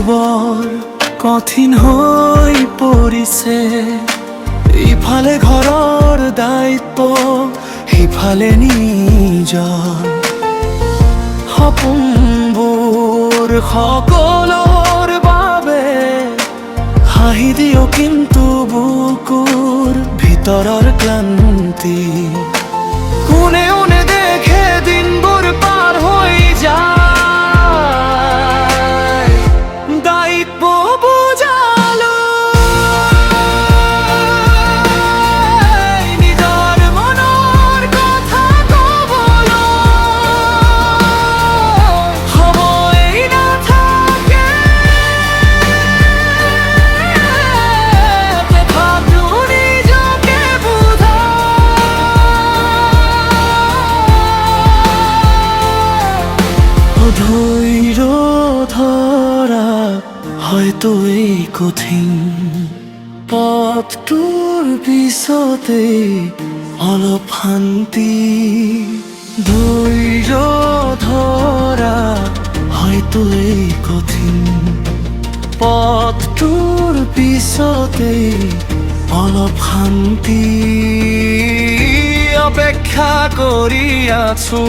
বৰ কঠিন হৈ পৰিছে। ইফালে ঘৰৰ দায়িত্ব, সিফালে নিজৰ সপোনবোৰ সকলোৰ বাবে হাঁহি দিও, কিন্তু বুকুৰ ভিতৰৰ ক্লান্তি কোনেও নেদেখে, দিনবোৰ পাৰ হৈ যায়। দায়িত্ব বুঝালো নিজৰ মনৰ কথা কবলৈ সময় নাথাকে। তথাপিও নিজকে ধৈৰ্য ধৰা হয়তো এই কঠিন পথটোৰ পিছতে অলপ শান্তি। ধৈৰ্য ধৰা হয়তো এই কঠিন পথটোৰ পিছতে অলপ শান্তি। অপেক্ষা কৰি আছো